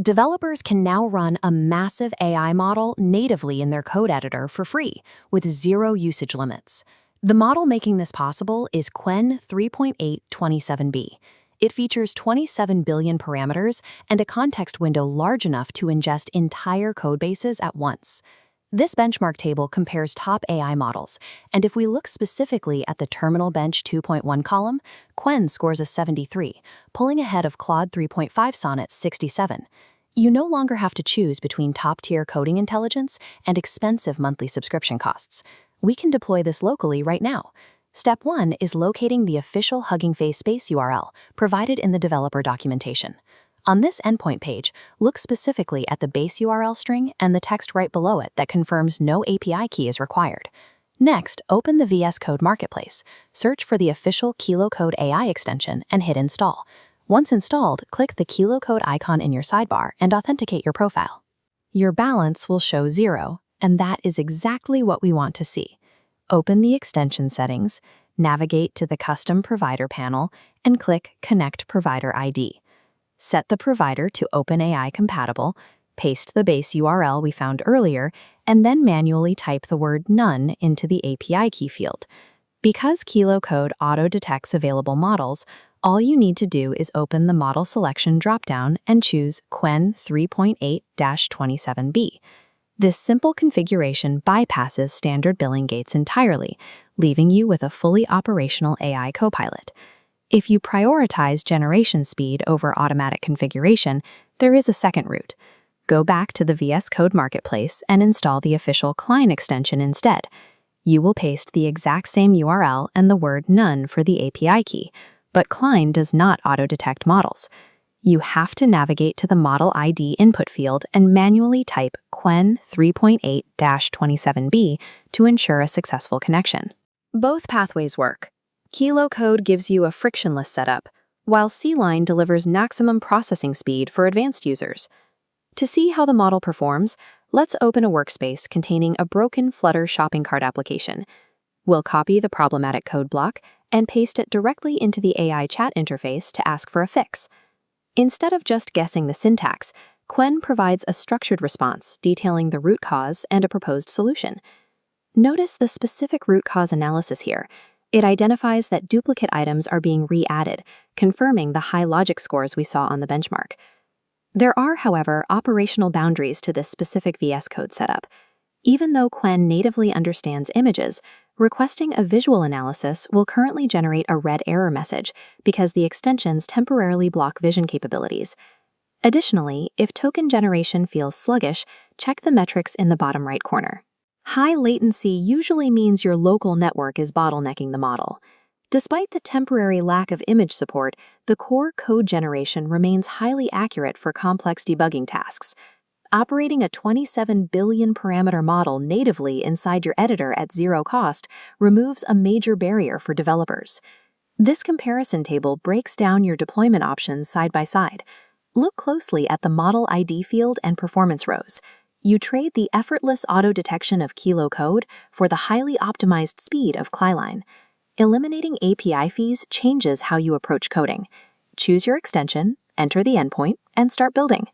Developers can now run a massive AI model natively in their code editor for free, with zero usage limits. The model making this possible is Qwen 3.8 27B. It features 27 billion parameters and a context window large enough to ingest entire codebases at once. This benchmark table compares top AI models, and if we look specifically at the Terminal Bench 2.1 column, Qwen scores a 73, pulling ahead of Claude 3.5 Sonnet's 67. You no longer have to choose between top-tier coding intelligence and expensive monthly subscription costs. We can deploy this locally right now. Step 1 is locating the official Hugging Face base URL provided in the developer documentation. On this endpoint page, look specifically at the base URL string and the text right below it that confirms no API key is required. Next, open the VS Code Marketplace, search for the official KiloCode AI extension, and hit Install. Once installed, click the KiloCode icon in your sidebar and authenticate your profile. Your balance will show 0, and that is exactly what we want to see. Open the extension settings, navigate to the Custom Provider panel, and click Connect Provider ID. Set the provider to OpenAI-compatible, paste the base URL we found earlier, and then manually type the word None into the API key field. Because KiloCode auto-detects available models, all you need to do is open the Model Selection dropdown and choose Qwen 3.8 27B. This simple configuration bypasses standard billing gates entirely, leaving you with a fully operational AI copilot. If you prioritize generation speed over automatic configuration, there is a second route. Go back to the VS Code Marketplace and install the official Client extension instead. You will paste the exact same URL and the word None for the API key, but Client does not auto-detect models. You have to navigate to the Model ID input field and manually type Qwen 3.8 27B to ensure a successful connection. Both pathways work. KiloCode gives you a frictionless setup, while C-Line delivers maximum processing speed for advanced users. To see how the model performs, let's open a workspace containing a broken Flutter shopping cart application. We'll copy the problematic code block and paste it directly into the AI chat interface to ask for a fix. Instead of just guessing the syntax, Qwen provides a structured response detailing the root cause and a proposed solution. Notice the specific root cause analysis here. It identifies that duplicate items are being re-added, confirming the high logic scores we saw on the benchmark. There are, however, operational boundaries to this specific VS Code setup. Even though Qwen natively understands images, requesting a visual analysis will currently generate a red error message because the extensions temporarily block vision capabilities. Additionally, if token generation feels sluggish, check the metrics in the bottom right corner. High latency usually means your local network is bottlenecking the model. Despite the temporary lack of image support, the core code generation remains highly accurate for complex debugging tasks. Operating a 27 billion parameter model natively inside your editor at zero cost removes a major barrier for developers. This comparison table breaks down your deployment options side by side. Look closely at the Model ID field and performance rows. You trade the effortless auto-detection of KiloCode for the highly optimized speed of Qwen. Eliminating API fees changes how you approach coding. Choose your extension, enter the endpoint, and start building.